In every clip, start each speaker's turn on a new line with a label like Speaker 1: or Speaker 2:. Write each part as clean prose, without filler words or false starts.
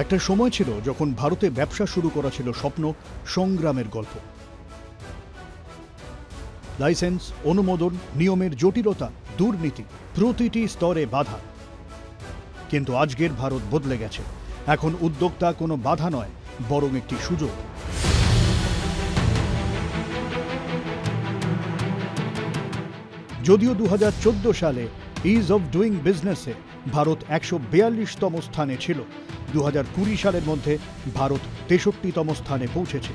Speaker 1: একটা সময় ছিল যখন ভারতে ব্যবসা শুরু করা ছিল স্বপ্ন, সংগ্রামের গল্প। লাইসেন্স, অনুমোদন, নিয়মের জটিলতা, দুর্নীতি, প্রতিটি স্তরে বাধা। কিন্তু আজকের ভারত বদলে গেছে। এখন উদ্যোক্তা কোনো বাধা নয়, বরং একটি সুযোগ। যদিও 2014 সালে ইজ অফ ডুইং বিজনেসে ভারত 142তম স্থানে ছিল, 2020 সালের মধ্যে ভারত 63তম স্থানে পৌঁছেছে।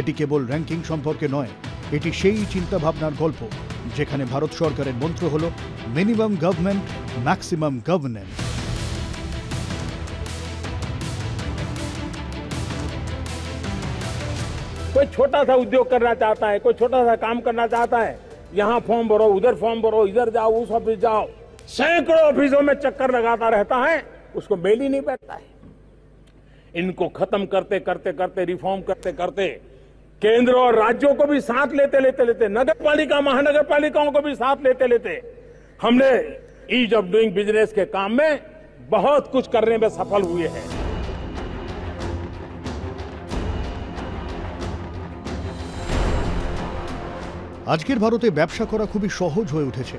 Speaker 1: এটি কেবল র্যাঙ্কিং সম্পর্কে নয়, এটি সেই চিন্তাভাবনার গল্প যেখানে ভারত সরকারের মন্ত্র হল মিনিমাম গভর্নমেন্ট, ম্যাক্সিমাম গভর্নেন্স।
Speaker 2: कोई छोटा सा उद्योग करना चाहता है, कोई छोटा सा काम करना चाहता है, यहाँ फॉर्म भरो, उधर फॉर्म भरो, इधर जाओ, उस ऑफिस जाओ, सैकड़ों ऑफिसों में चक्कर लगाता रहता है, उसको मेल ही नहीं बैठता है। इनको खत्म करते करते करते, रिफॉर्म करते करते, केंद्र और राज्यों को भी साथ लेते लेते नगर पालिका, महानगर पालिकाओं को भी साथ लेते लेते हमने ईज ऑफ डूइंग बिजनेस के काम में बहुत कुछ करने में सफल हुए हैं।
Speaker 1: আজকের ভারতে ব্যবসা করা খুবই সহজ হয়ে উঠেছে।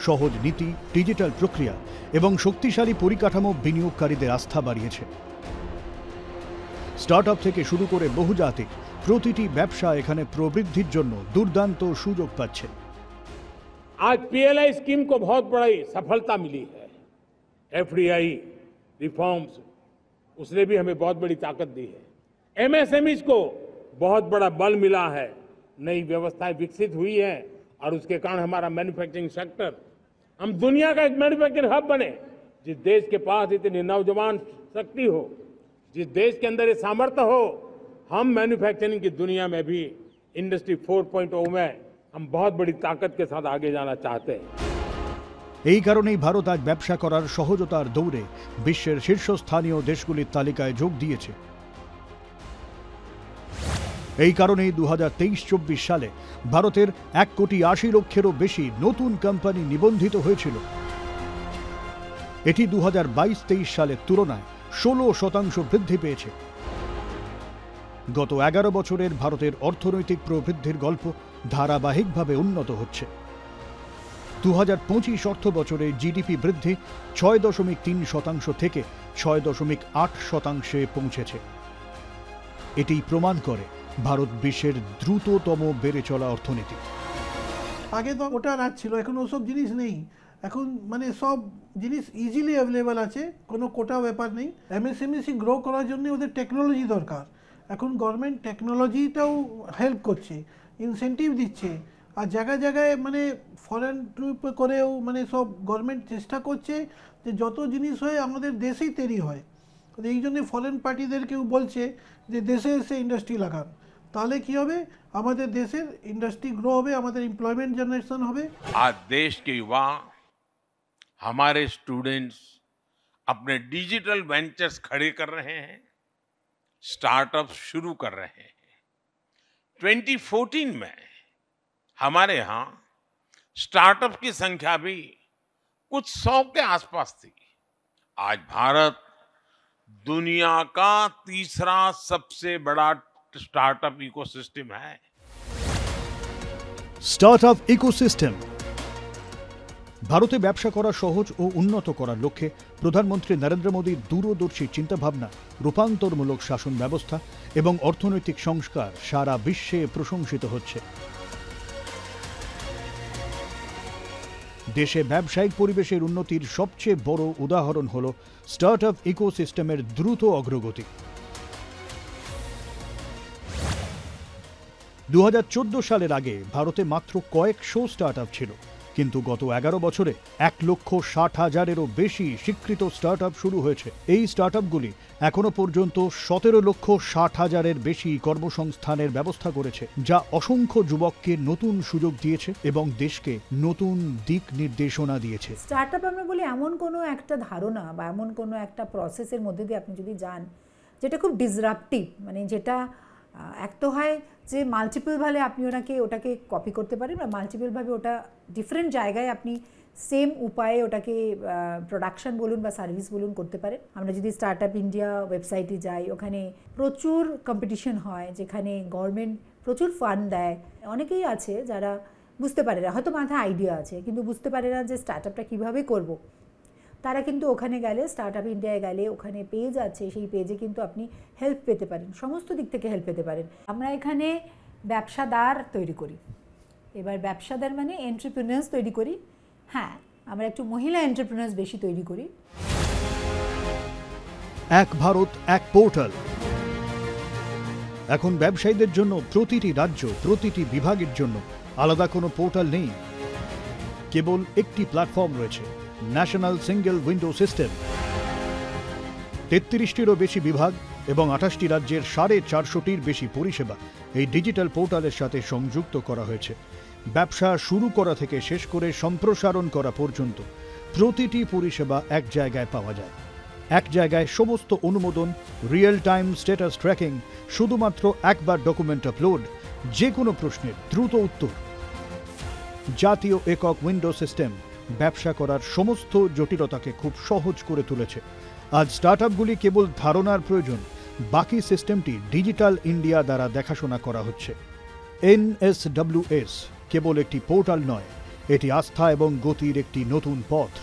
Speaker 1: সহজ নীতি, ডিজিটাল প্রক্রিয়া এবং শক্তিশালী পরিকাঠামো বিনিয়োগকারীদের আস্থা বাড়িয়েছে। স্টার্টআপ থেকে শুরু করে বহুজাতিক প্রতিটি ব্যবসা এখানে প্রবৃদ্ধির জন্য দুর্দান্ত সুযোগ পাচ্ছে।
Speaker 2: आज पीएलआई स्कीम को बहुत बड़ी सफलता मिली है। एफडीआई रिफॉर्म्स, उसने भी हमें बहुत बड़ी ताकत दी है। एमएसएमईज को बहुत बड़ा बल मिला है, नई व्यवस्थाएं विकसित हुई है और उसके कारण हमारा मैन्युफैक्चरिंग सेक्टर, हम दुनिया का एक मैन्युफैक्चरिंग हब बने। जिस देश के पास इतनी नौजवान शक्ति हो, जिस देश के अंदर ये सामर्थ्य हो, हम मैन्युफैक्चरिंग की दुनिया में भी इंडस्ट्री 4.0 में हम बहुत बड़ी ताकत के साथ आगे जाना चाहते हैं।
Speaker 1: এই কারণেই ভারত আজ ব্যবসা করার সহজতার দৌড়ে বিশ্বের শীর্ষস্থানীয় দেশগুলির তালিকায় যোগ দিয়েছে। এই কারণেই 2023-24 সালে ভারতের 1,80,00,000-এরও বেশি নতুন কোম্পানি নিবন্ধিত হয়েছিল। এটি 2022-23 সালের তুলনায় 16% বৃদ্ধি পেয়েছে। গত 11 বছরের ভারতের অর্থনৈতিক প্রবৃদ্ধির গল্প ধারাবাহিকভাবে উন্নত হচ্ছে। 2025 অর্থ বছরে জিডিপি বৃদ্ধি 6.3% থেকে 6.8%-এ পৌঁছেছে। এটি প্রমাণ করে ভারত বিশ্বের দ্রুততম বেড়ে চলা অর্থনীতি।
Speaker 3: আগে তো ওটা রাজ ছিল, এখন ওসব জিনিস নেই। এখন মানে সব জিনিস ইজিলি অ্যাভেলেবল আছে, কোনো কোটা ব্যাপার নেই। এমএসএমই গ্রো করার জন্য ওদের টেকনোলজি দরকার। এখন গভর্নমেন্ট টেকনোলজিটাও হেল্প করছে, ইনসেন্টিভ দিচ্ছে। আর জায়গায় জায়গায় মানে ফরেন ট্রিপ করেও মানে সব গভর্নমেন্ট চেষ্টা করছে যে যত জিনিস হয় আমাদের দেশেই তৈরি হয়। এই জন্য ফরেন পার্টিদেরকেও বলছে যে দেশে এসে ইন্ডাস্ট্রি লাগান, তাহলে কি হবে, আমাদের দেশের ইন্ডাস্ট্রি গ্রো হবে, আমাদের এমপ্লয়মেন্ট জেনারেশন হবে।
Speaker 2: आज देश के युवा, हमारे स्टूडेंट्स अपने डिजिटल वेंचर्स खड़े कर रहे हैं, स्टार्टअप शुरू कर रहे हैं। 2014 में हमारे यहाँ स्टार्टअप की संख्या भी कुछ 100 के आसपास थी। आज भारत दुनिया का तीसरा सबसे बड़ा स्टार्टअप इकोसिस्टम है।
Speaker 1: Startup ecosystem. ভারতে ব্যবসা করা সহজ ও উন্নত করার লক্ষ্যে প্রধানমন্ত্রী নরেন্দ্র মোদীর দূরদর্শী চিন্তাভাবনা, রূপান্তরমূলক শাসন ব্যবস্থা এবং অর্থনৈতিক সংস্কার সারা বিশ্বে প্রশংসিত হচ্ছে। দেশে ব্যবসায়িক পরিবেশের উন্নতির সবচেয়ে বড় উদাহরণ হল স্টার্টআপ ইকোসিস্টেমের দ্রুত অগ্রগতি। 2014 সালের আগে ভারতে মাত্র কয়েকশো স্টার্টআপ ছিল, কিন্তু গত 11 বছরে 1,60,000-এরও বেশি স্বীকৃত স্টার্টআপ শুরু হয়েছে। এই স্টার্টআপগুলি এখনো পর্যন্ত 17,60,000-এর বেশি কর্মসংস্থানের ব্যবস্থা করেছে, যা অসংখ্য যুবককে নতুন সুযোগ দিয়েছে এবং দেশকে নতুন দিক নির্দেশনা দিয়েছে।
Speaker 4: স্টার্টআপ আমরা বলি এমন কোনো একটা ধারণা বা এমন কোনো একটা প্রসেসের মধ্যে দিয়ে আপনি যদি যান যেটা খুব ডিসরাপটিভ, মানে যেটা এক তো হয় যে মাল্টিপলভাবে আপনি ওটাকে কপি করতে পারেন বা মাল্টিপলভাবে ওটা ডিফারেন্ট জায়গায় আপনি সেম উপায়ে ওটাকে প্রোডাকশন বলুন বা সার্ভিস বলুন করতে পারে। আমরা যদি স্টার্ট আপ ইন্ডিয়া ওয়েবসাইটে যাই, ওখানে প্রচুর কম্পিটিশন হয়, যেখানে গভর্নমেন্ট প্রচুর ফান্ড দেয়। অনেকেই আছে যারা বুঝতে পারে না, হয়তো মাথায় আইডিয়া আছে কিন্তু বুঝতে পারে না যে স্টার্ট আপটা কীভাবে করবো। তারা কিন্তু ওখানে গেলে, স্টার্ট আপ ইন্ডিয়ায় গেলে ওখানে পেজ আছে, সেই পেজে কিন্তু আপনি হেল্প পেতে পারেন, সমস্ত দিক থেকে হেল্প পেতে পারেন। আমরা এখানে ব্যবসাদার তৈরি করি। এবার ব্যবসাদার মানে এন্টারপ্রেনার্স তৈরি করি। হ্যাঁ, আমরা একটু মহিলা এন্টারপ্রেনার্স বেশি তৈরি করি।
Speaker 1: এক ভারত এক পোর্টাল। এখন ব্যবসায়ীদের জন্য প্রতিটি রাজ্য, প্রতিটি বিভাগের জন্য আলাদা কোনো পোর্টাল নেই, কেবল একটি প্ল্যাটফর্ম রয়েছে, ন্যাশনাল সিঙ্গেল উইন্ডো সিস্টেম। 33টিরও বেশি বিভাগ এবং 28টি রাজ্যের 450টির বেশি পরিষেবা এই ডিজিটাল পোর্টালের সাথে সংযুক্ত করা হয়েছে। ব্যবসা শুরু করা থেকে শেষ করে সম্প্রসারণ করা পর্যন্ত প্রতিটি পরিষেবা এক জায়গায় পাওয়া যায়। এক জায়গায় সমস্ত অনুমোদন, রিয়েল টাইম স্ট্যাটাস ট্র্যাকিং, শুধুমাত্র একবার ডকুমেন্ট আপলোড, যে কোনো প্রশ্নের দ্রুত উত্তর। জাতীয় একক উইন্ডো সিস্টেম ব্যবসা করার সমস্ত জটিলতাকে খুব সহজ করে তুলেছে। আজ স্টার্টআপগুলি কেবল ধারণার প্রয়োজন, বাকি সিস্টেমটি ডিজিটাল ইন্ডিয়া দ্বারা দেখাশোনা করা হচ্ছে। NSWS কেবল একটি পোর্টাল নয়, এটি আস্থা এবং গতির একটি নতুন পথ।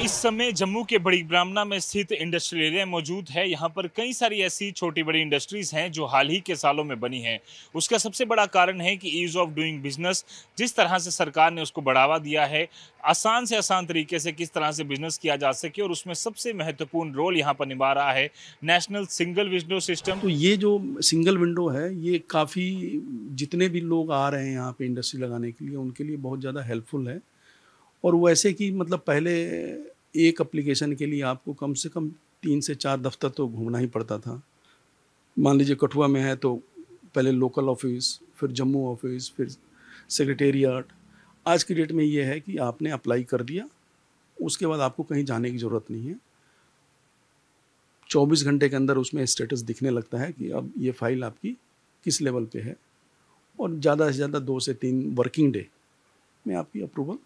Speaker 5: इस समय जम्मू के बड़ी ब्राह्मणा में स्थित इंडस्ट्रियल एरिया मौजूद है। यहाँ पर कई सारी ऐसी छोटी बड़ी इंडस्ट्रीज हैं जो हाल ही के सालों में बनी हैं। उसका सबसे बड़ा कारण है कि ईज ऑफ डूइंग बिजनेस, जिस तरह से सरकार ने उसको बढ़ावा दिया है, आसान से आसान तरीके से किस तरह से बिजनेस किया जा सके, और उसमें सबसे महत्वपूर्ण रोल यहाँ पर निभा रहा है नेशनल सिंगल विंडो सिस्टम।
Speaker 6: तो ये जो सिंगल विंडो है, ये काफ़ी, जितने भी लोग आ रहे हैं यहाँ पे इंडस्ट्री लगाने के लिए, उनके लिए बहुत ज़्यादा हेल्पफुल है। और वो ऐसे कि मतलब पहले एक एप्लीकेशन के लिए आपको कम से कम 3 से 4 दफ्तर तो घूमना ही पड़ता था। मान लीजिए कठुआ में है तो पहले लोकल ऑफिस, फिर जम्मू ऑफिस, फिर सेक्रेटेरिएट। आज की डेट में ये है कि आपने अप्लाई कर दिया, उसके बाद आपको कहीं जाने की ज़रूरत नहीं है। 24 घंटे के अंदर उसमें स्टेटस दिखने लगता है कि अब ये फाइल आपकी किस लेवल पे है, और ज़्यादा से ज़्यादा 2 से 3 वर्किंग डे में आपकी अप्रूवल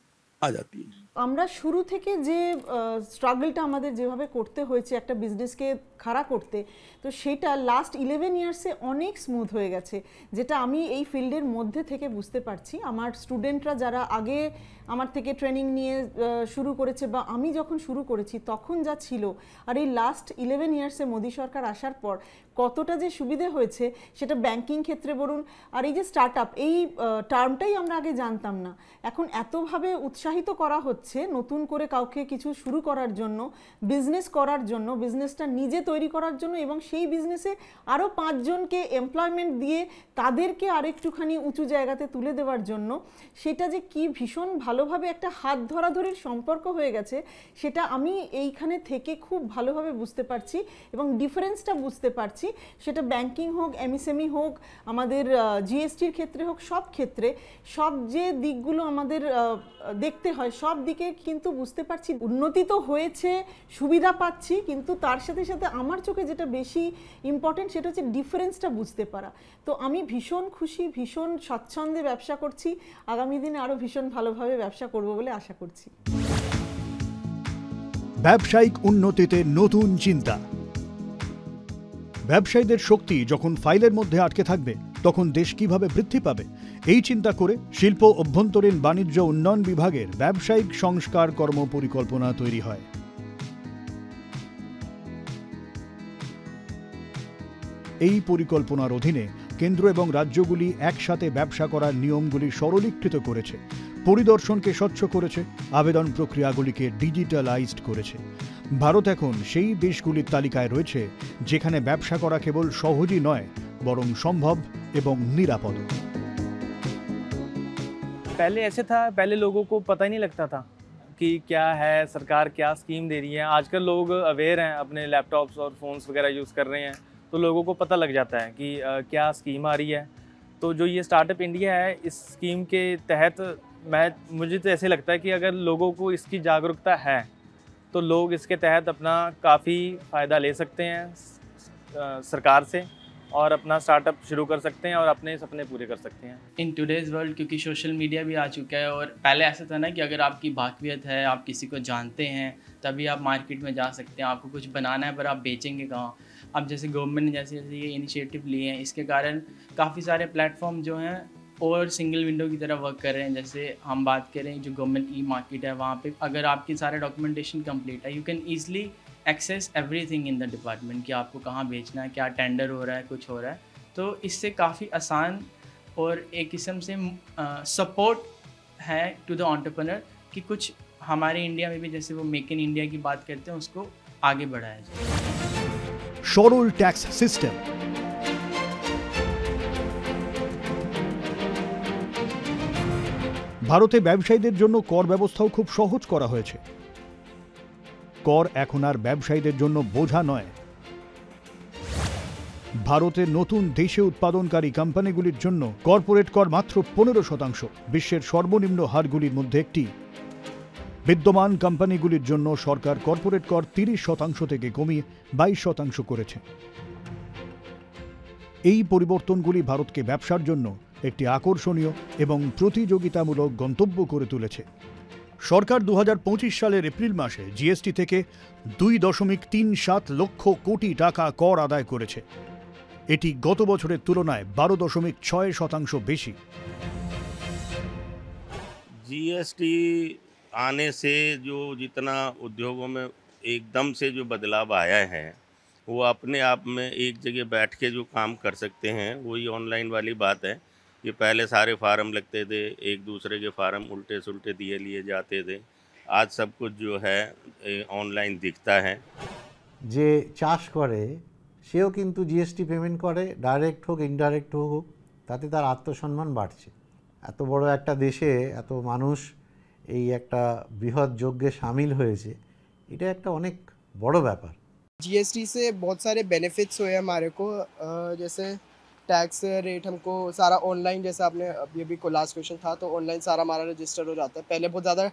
Speaker 6: आ जाती है।
Speaker 7: আমরা শুরু থেকে যে স্ট্রাগলটা আমাদের যেভাবে করতে হয়েছে একটা বিজনেসকে খাড়া করতে, তো সেটা লাস্ট 11 ইয়ার্সে অনেক স্মুথ হয়ে গেছে, যেটা আমি এই ফিল্ডের মধ্যে থেকে বুঝতে পারছি। আমার স্টুডেন্টরা যারা আগে আমার থেকে ট্রেনিং নিয়ে শুরু করেছে বা আমি যখন শুরু করেছি তখন যা ছিল, আর এই লাস্ট 11 ইয়ার্সে মোদী সরকার আসার পর কতটা যে সুবিধে হয়েছে, সেটা ব্যাংকিং ক্ষেত্রে বলুন, আর এই যে স্টার্ট আপ, এই টার্মটাই আমরা আগে জানতাম না, এখন এতভাবে উৎসাহিত করা হচ্ছে নতুন করে কাউকে কিছু শুরু করার জন্য, বিজনেস করার জন্য, বিজনেসটা নিজে তৈরি করার জন্য, এবং সেই বিজনেসে আরও 5 জনকে এমপ্লয়মেন্ট দিয়ে তাদেরকে আরেকটুখানি উঁচু জায়গাতে তুলে দেওয়ার জন্য। সেটা যে কি ভীষণ ভালোভাবে একটা হাত ধরাধরির সম্পর্ক হয়ে গেছে, সেটা আমি এইখানে থেকে খুব ভালোভাবে বুঝতে পারছি এবং ডিফারেন্সটা বুঝতে পারছি। সেটা ব্যাংকিং হোক, এমএসএমই হোক, আমাদের জিএসটির ক্ষেত্রে হোক, সব ক্ষেত্রে সব যে দিকগুলো আমাদের দেখতে হয়, সব দিকে কিন্তু বুঝতে পারছি উন্নতি তো হয়েছে, সুবিধা পাচ্ছি, কিন্তু তার সাথে সাথে আমার চোখে যেটা বেশি ইম্পর্টেন্ট সেটা হচ্ছে ডিফারেন্সটা বুঝতে পারা। তো আমি ভীষণ খুশি, ভীষণ স্বচ্ছন্দে ব্যবসা করছি, আগামী দিনে আরও ভীষণ ভালোভাবে ব্যবসা করব বলে আশা করছি।
Speaker 1: ব্যবসায়িক উন্নতিতে নতুন চিন্তা। ব্যবসায়ীদের শক্তি যখন ফাইলের মধ্যে আটকে থাকবে, তখন দেশ কিভাবে বৃদ্ধি পাবে, এই চিন্তা করে শিল্প অভ্যন্তরীণ বাণিজ্য উন্নয়ন বিভাগের ব্যবসায়িক সংস্কার কর্ম পরিকল্পনা তৈরি হয়। এই পরিকল্পনার অধীনে কেন্দ্র এবং রাজ্যগুলি একসাথে ব্যবসা করার নিয়মগুলি সরলীকৃত করেছে, পরিদর্শনকে স্বচ্ছ করেছে, আবেদন প্রক্রিয়াগুলিকে ডিজিটালাইজড করেছে। ভারত এখন সেই দেশগুলির তালিকায় রয়েছে যেখানে ব্যবসা করা কেবল সহজই নয়, বরং সম্ভব এবং নিরাপদ।
Speaker 8: पहले ऐसे था, पहले लोगों को पता ही नहीं लगता था कि क्या है, सरकार क्या स्कीम दे रही है। आजकल लोग अवेयर हैं, अपने लैपटॉप्स और फ़ोन्स वगैरह यूज़ कर रहे हैं, तो लोगों को पता लग जाता है कि क्या स्कीम आ रही है। तो जो ये स्टार्टअप इंडिया है, इस स्कीम के तहत मुझे तो ऐसे लगता है कि अगर लोगों को इसकी जागरूकता है तो लोग इसके तहत अपना काफ़ी फ़ायदा ले सकते हैं सरकार से। और अपना स्टार्टअप शुरू कर सकते हैं और अपने सपने पूरे कर सकते हैं।
Speaker 9: इन टुडेज़ वर्ल्ड क्योंकि सोशल मीडिया भी आ चुका है, और पहले ऐसा था ना कि अगर आपकी बाक़वियत है, आप किसी को जानते हैं, तभी आप मार्केट में जा सकते हैं। आपको कुछ बनाना है पर आप बेचेंगे कहाँ। अब जैसे गवर्नमेंट ने जैसे जैसे ये इनिशिएटिव लिए हैं, इसके कारण काफ़ी सारे प्लेटफॉर्म जो हैं और सिंगल विंडो की तरह वर्क कर रहे हैं। जैसे हम बात करें जो गवर्नमेंट ई मार्केट है, वहाँ पे अगर आपकी सारे डॉक्यूमेंटेशन कंप्लीट है, you can easily access everything in the department कि आपको कहाँ बेचना है, क्या टेंडर हो रहा है, कुछ हो रहा है। तो इससे काफ़ी आसान और एक किस्म से सपोर्ट है टू द एंटरप्रेन्योर कि कुछ हमारे इंडिया में भी जैसे वो मेक इन इंडिया की बात करते हैं, उसको आगे बढ़ाया जाए।
Speaker 1: সরল ট্যাক্স সিস্টেম, ভারতে ব্যবসায়ীদের জন্য কর ব্যবস্থাও খুব সহজ করা হয়েছে। কর এখন আর ব্যবসায়ীদের জন্য বোঝা নয়। ভারতের নতুন দেশে উৎপাদনকারী কোম্পানিগুলির জন্য কর্পোরেট কর মাত্র 15%, বিশ্বের সর্বনিম্ন হারগুলির মধ্যে একটি। বিদ্যমান কোম্পানিগুলির জন্য সরকার কর্পোরেট কর 30% থেকে কমিয়ে 22% করেছে। এই পরিবর্তনগুলি ভারতকে ব্যবসার জন্য একটি আকর্ষণীয় এবং প্রতিযোগিতামূলক গন্তব্য করে তুলেছে। সরকার 2025 সালের এপ্রিল মাসে জিএসটি থেকে 2.37 লক্ষ কোটি টাকা কর আদায় করেছে। এটি গত বছরের তুলনায় 12.6% বেশি।
Speaker 10: जीएसटी आने से जो जितना उद्योगों में एकदम से जो बदलाव आया है, वो अपने आप में एक जगह बैठ के जो काम कर सकते हैं, वही ऑनलाइन वाली बात है कि पहले सारे फार्म लगते थे, एक दूसरे के फार्म उल्टे सुल्टे दिए लिए जाते थे। आज सब कुछ जो है ऑनलाइन दिखता है।
Speaker 11: যে চাষ করে সেও কিন্তু জিএসটি পেমেন্ট করে, ডাইরেক্ট হোক ইনডাইরেক্ট হোক, তাতে তার আত্মসম্মান বাড়ছে। এত বড় একটা দেশে এত মানুষ এই একটা বৃহৎ যজ্ঞে শামিল হয়েছে, এটা একটা অনেক বড় ব্যাপার।
Speaker 12: जीएसटी से बहुत सारे बेनिफिट्स हुए हमारे को, जैसे टैक्स रेट हमको सारा ऑनलाइन, जैसे आपने अभी को लास्ट क्वेश्चन था, तो ऑनलाइन सारा हमारा रजिस्टर हो जाता है। पहले बहुत ज़्यादा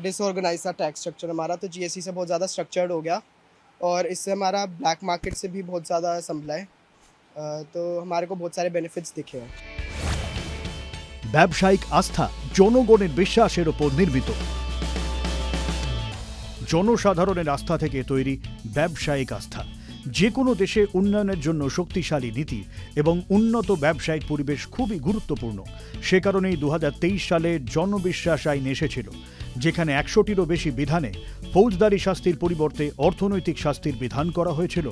Speaker 12: डिसऑर्गेनाइज था टैक्स स्ट्रक्चर हमारा, तो जीएसटी से बहुत ज़्यादा स्ट्रक्चर्ड हो गया और इससे हमारा ब्लैक मार्केट से भी बहुत ज़्यादा संभला है। तो हमारे को बहुत सारे बेनिफिट्स दिखे हैं।
Speaker 1: ব্যবসায়িক আস্থা জনগণের বিশ্বাসের উপর নির্মিত। জনসাধারণের আস্থা থেকে তৈরি ব্যবসায়িক আস্থা যে কোনো দেশে উন্নয়নের জন্য শক্তিশালী নীতি এবং উন্নত ব্যবসায়িক পরিবেশ খুবই গুরুত্বপূর্ণ। সে কারণেই 2023 সালে জনবিশ্বাস আইন এসেছিল, যেখানে 100টিরও বেশি বিধানে ফৌজদারি শাস্তির পরিবর্তে অর্থনৈতিক শাস্তির বিধান করা হয়েছিল।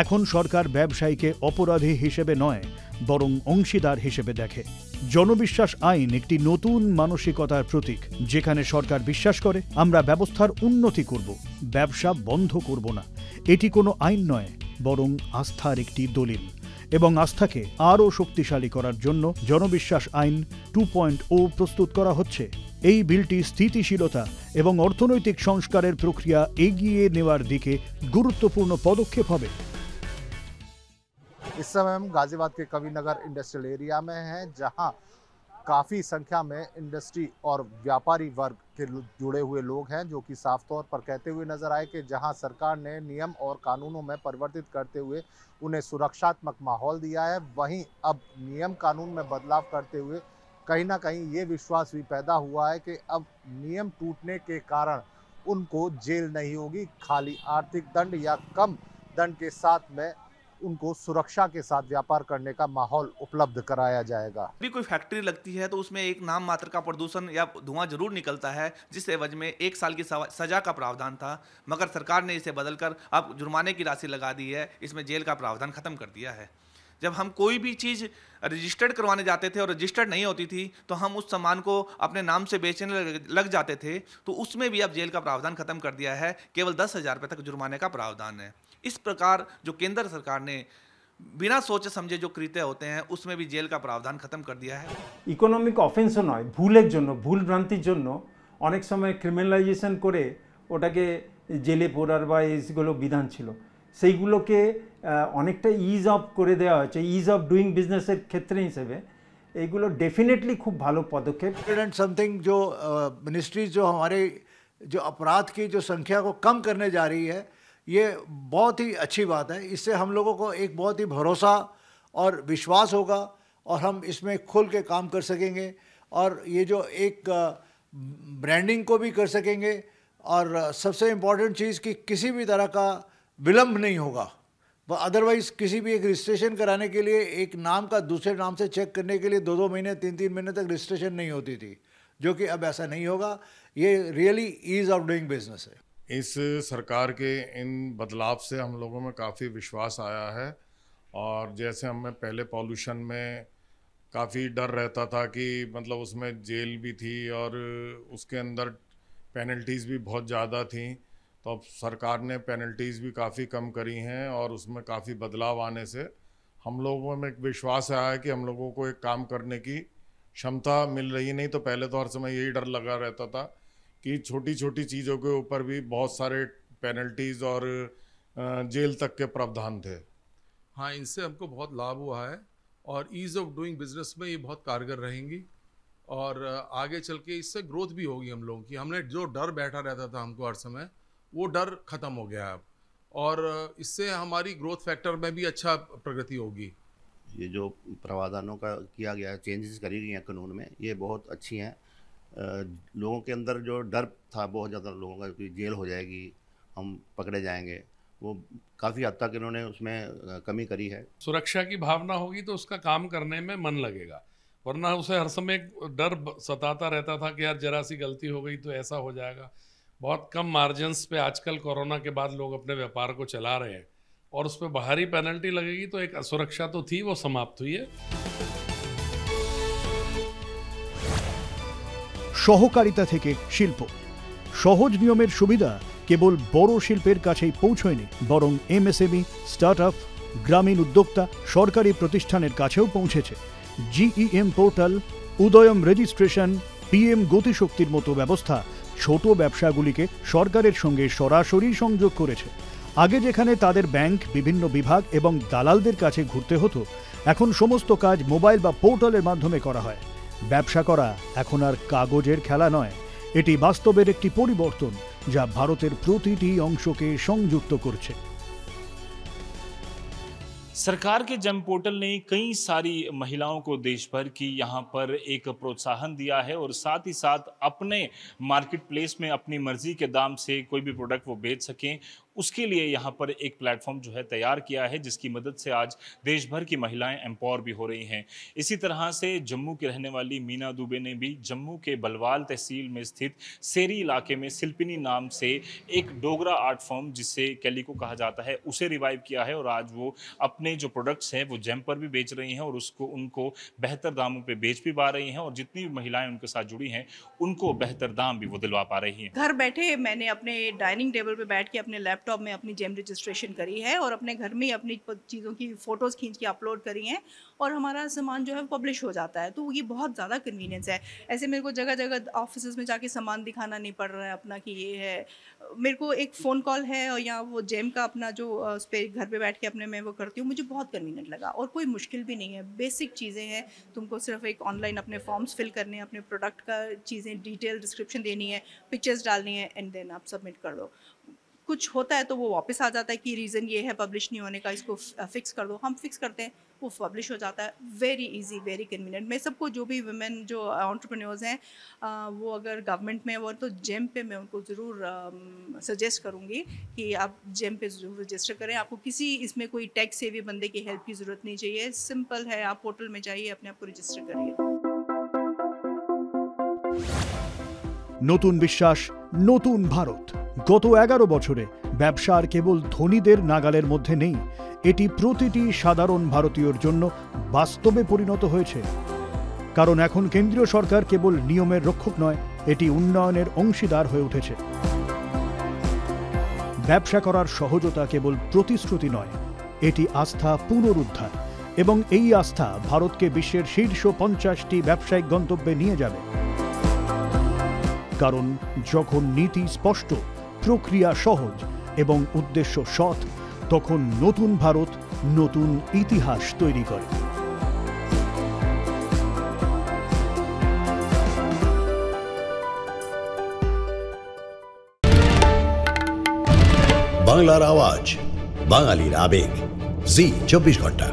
Speaker 1: এখন সরকার ব্যবসায়ীকে অপরাধী হিসেবে নয়, বরং অংশীদার হিসেবে দেখে। জনবিশ্বাস আইন একটি নতুন মানসিকতার প্রতীক, যেখানে সরকার বিশ্বাস করে আমরা ব্যবস্থার উন্নতি করব, ব্যবসা বন্ধ করব না। এটি কোনো আইন নয়, বরং আস্থার একটি দলিল। এবং আস্থাকে আরও শক্তিশালী করার জন্য জনবিশ্বাস আইন 2.0 প্রস্তুত করা হচ্ছে। এই বিলটি স্থিতিশীলতা এবং অর্থনৈতিক সংস্কারের প্রক্রিয়া এগিয়ে নেওয়ার দিকে গুরুত্বপূর্ণ পদক্ষেপ হবে।
Speaker 13: इस समय हम गाजियाबाद के कविनगर इंडस्ट्रियल एरिया में हैं, जहां काफ़ी संख्या में इंडस्ट्री और व्यापारी वर्ग के जुड़े हुए लोग हैं, जो कि साफ तौर पर कहते हुए नजर आए कि जहां सरकार ने नियम और कानूनों में परिवर्तित करते हुए उन्हें सुरक्षात्मक माहौल दिया है, वहीं अब नियम कानून में बदलाव करते हुए कहीं ना कहीं ये विश्वास भी पैदा हुआ है कि अब नियम टूटने के कारण उनको जेल नहीं होगी, खाली आर्थिक दंड या कम दंड के साथ में उनको सुरक्षा के साथ व्यापार करने का माहौल उपलब्ध कराया जाएगा।
Speaker 14: भी कोई फैक्ट्री लगती है तो उसमें एक नाम मात्र का प्रदूषण या धुआं जरूर निकलता है, जिस एवज में 1 साल की सजा का प्रावधान था, मगर सरकार ने इसे बदलकर अब जुर्माने की राशि लगा दी है। इसमें जेल का प्रावधान खत्म कर दिया है। जब हम कोई भी चीज़ रजिस्टर्ड करवाने जाते थे और रजिस्टर्ड नहीं होती थी तो हम उस सामान को अपने नाम से बेचने लग जाते थे, तो उसमें भी अब जेल का प्रावधान खत्म कर दिया है। केवल 10,000 रुपये तक जुर्माने का प्रावधान है। इस प्रकार जो केंद्र सरकार ने बिना सोचे समझे जो कृत्य होते हैं उसमें भी जेल का प्रावधान खत्म कर दिया है।
Speaker 15: ইকোনমিক অফেন্সও নয়, ভুলের জন্য, ভুল ভ্রান্তির জন্য অনেক সময় ক্রিমিনালাইজেশন করে ওটাকে জেলে পড়ার বা এইগুলো বিধান ছিল, সেইগুলোকে অনেকটা ইজ অফ করে দেওয়া হয়েছে ইজ অফ ডুইং বিজনেসের ক্ষেত্রে হিসেবে। এইগুলো ডেফিনেটলি খুব ভালো পদক্ষেপ।
Speaker 16: समथिंग जो मिनिस्ट्रीज जो हमारे जो अपराध की जो संख्या को कम करने जा रही है, ये बहुत ही अच्छी बात है। इससे हम लोगों को एक बहुत ही भरोसा और विश्वास होगा और हम इसमें खुल के काम कर सकेंगे और ये जो एक ब्रांडिंग को भी कर सकेंगे और सबसे इम्पॉर्टेंट चीज़ कि किसी भी तरह का विलम्ब नहीं होगा। अदरवाइज़ किसी भी एक रजिस्ट्रेशन कराने के लिए एक नाम का दूसरे नाम से चेक करने के लिए 2-2 महीने 3-3 महीने तक रजिस्ट्रेशन नहीं होती थी, जो कि अब ऐसा नहीं होगा। ये really ease of doing business है।
Speaker 17: इस सरकार के इन बदलाव से हम लोगों में काफ़ी विश्वास आया है और जैसे हमें पहले पॉल्यूशन में काफ़ी डर रहता था कि मतलब उसमें जेल भी थी और उसके अंदर पेनल्टीज़ भी बहुत ज़्यादा थी, तो अब सरकार ने पेनल्टीज़ भी काफ़ी कम करी हैं और उसमें काफ़ी बदलाव आने से हम लोगों में एक विश्वास आया है कि हम लोगों को एक काम करने की क्षमता मिल रही है। नहीं तो पहले तो हर समय यही डर लगा रहता था कि छोटी छोटी चीज़ों के ऊपर भी बहुत सारे पेनल्टीज़ और जेल तक के प्रावधान थे।
Speaker 18: हाँ, इनसे हमको बहुत लाभ हुआ है और ईज़ ऑफ डूइंग बिजनेस में ये बहुत कारगर रहेंगी और आगे चल के इससे ग्रोथ भी होगी हम लोगों की। हमने जो डर बैठा रहता था हमको हर समय, वो डर ख़त्म हो गया है अब और इससे हमारी ग्रोथ फैक्टर में भी अच्छा प्रगति होगी।
Speaker 19: ये जो प्रावधानों का किया गया है, चेंजेस करी गई हैं कानून में, ये बहुत अच्छी हैं। लोगों के अंदर जो डर था बहुत ज़्यादा लोगों का कि जेल हो जाएगी, हम पकड़े जाएंगे, वो काफ़ी हद तक इन्होंने उसमें कमी करी है।
Speaker 20: सुरक्षा की भावना होगी तो उसका काम करने में मन लगेगा, वरना उसे हर समय डर सताता रहता था कि यार जरा सी गलती हो गई तो ऐसा हो जाएगा। बहुत कम मार्जिन्स पे आजकल कोरोना के बाद लोग अपने व्यापार को चला रहे हैं और उस पर बाहरी पेनल्टी लगेगी तो एक असुरक्षा तो थी, वो समाप्त हुई है।
Speaker 1: সহকারিতা থেকে শিল্প সহজ নিয়মের সুবিধা কেবল বড় শিল্পের কাছেই পৌঁছয়নি, বরং এমএসএমই, স্টার্টআপ, গ্রামীণ উদ্যোক্তা, সরকারি প্রতিষ্ঠানের কাছেও পৌঁছেছে। জিইএম পোর্টাল, উদয়ম রেজিস্ট্রেশন, পিএম গতিশক্তির মতো ব্যবস্থা ছোট ব্যবসাগুলিকে সরকারের সঙ্গে সরাসরি সংযোগ করেছে। আগে যেখানে তাদের ব্যাংক, বিভিন্ন বিভাগ এবং দালালদের কাছে ঘুরতে হতো, এখন সমস্ত কাজ মোবাইল বা পোর্টালের মাধ্যমে করা হয়। ব্যবসা করা এখন আর কাগজের খেলা নয়, এটি বাস্তবের একটি পরিবর্তন যা ভারতের প্রতিটি অংশকে সংযুক্ত করছে।
Speaker 5: सरकार के जेम पोर्टल ने कई सारी महिलाओं को देश भर की यहाँ पर एक प्रोत्साहन दिया है और साथ ही साथ अपने मार्केट प्लेस में अपनी मर्जी के दाम से कोई भी प्रोडक्ट वो बेच सकें, उसके लिए यहाँ पर एक प्लेटफॉर्म जो है तैयार किया है, जिसकी मदद से आज देश भर की महिलाएं एम्पावर भी हो रही हैं। इसी तरह से जम्मू की रहने वाली मीना दुबे ने भी जम्मू के बलवाल तहसील में स्थित सेरी इलाके में सिल्पिनी नाम से एक डोगरा आर्ट फॉर्म, जिसे कैलिको कहा जाता है, उसे रिवाइव किया है और आज वो अपने जो प्रोडक्ट्स हैं वो जेम पर भी बेच रही हैं और उनको बेहतर दामों पर बेच भी पा रही हैं और जितनी भी महिलाएं उनके साथ जुड़ी हैं उनको बेहतर दाम भी वो दिलवा पा रही हैं।
Speaker 21: घर बैठे मैंने अपने डाइनिंग टेबल पर बैठ के अपने लैपटॉप में अपनी जेम रजिस्ट्रेशन करी है और अपने घर में ही अपनी चीज़ों की फ़ोटोज़ खींच के अपलोड करी हैं और हमारा सामान जो है पब्लिश हो जाता है। तो ये बहुत ज़्यादा कन्वीनियंस है। ऐसे मेरे को जगह जगह ऑफिस में जाके सामान दिखाना नहीं पड़ रहा है अपना कि ये है। मेरे को एक फ़ोन कॉल है और या वो जेम का अपना जो उस पर घर पे बैठ के अपने मैं वो करती हूँ, मुझे बहुत कन्वीनियंट लगा और कोई मुश्किल भी नहीं है। बेसिक चीज़ें हैं, तुमको सिर्फ एक ऑनलाइन अपने फॉर्म्स फिल करने हैं, अपने प्रोडक्ट का चीज़ें डिटेल डिस्क्रिप्शन देनी है, पिक्चर्स डालनी है एंड देन आप सबमिट कर दो। कुछ होता है तो वो वापस आ जाता है कि रीज़न ये है पब्लिश नहीं होने का, इसको फिक्स कर दो, हम फिक्स करते हैं, वो पब्लिश हो जाता है। Very easy, very convenient. मैं सबको जो भी वुमेन जो एंटरप्रेन्योर्स हैं वो अगर गवर्नमेंट में वो तो जेम पे मैं उनको ज़रूर सजेस्ट करूँगी कि आप जेम पे ज़रूर रजिस्टर करें। आपको किसी इसमें कोई टैक्स सेवी बंदे की हेल्प की ज़रूरत नहीं चाहिए, सिंपल है, आप पोर्टल में जाइए, अपने आप को रजिस्टर करिए।
Speaker 1: নতুন বিশ্বাস, নতুন ভারত। গত 11 বছরে ব্যবসা আর কেবল ধনীদের নাগালের মধ্যে নেই, এটি প্রতিটি সাধারণ ভারতীয়র জন্য বাস্তবে পরিণত হয়েছে। কারণ এখন কেন্দ্রীয় সরকার কেবল নিয়মের রক্ষক নয়, এটি উন্নয়নের অংশীদার হয়ে উঠেছে। ব্যবসা করার সহজতা কেবল প্রতিশ্রুতি নয়, এটি আস্থা পুনরুদ্ধার এবং এই আস্থা ভারতকে বিশ্বের শীর্ষ 50টি ব্যবসায়িক গন্তব্যে নিয়ে যাবে। কারণ যখন নীতি স্পষ্ট, প্রক্রিয়া সহজ এবং উদ্দেশ্য সৎ, তখন নতুন ভারত নতুন ইতিহাস তৈরি করে।
Speaker 3: বাংলার আওয়াজ, বাঙালির আবেগ, জি 24 ঘন্টা।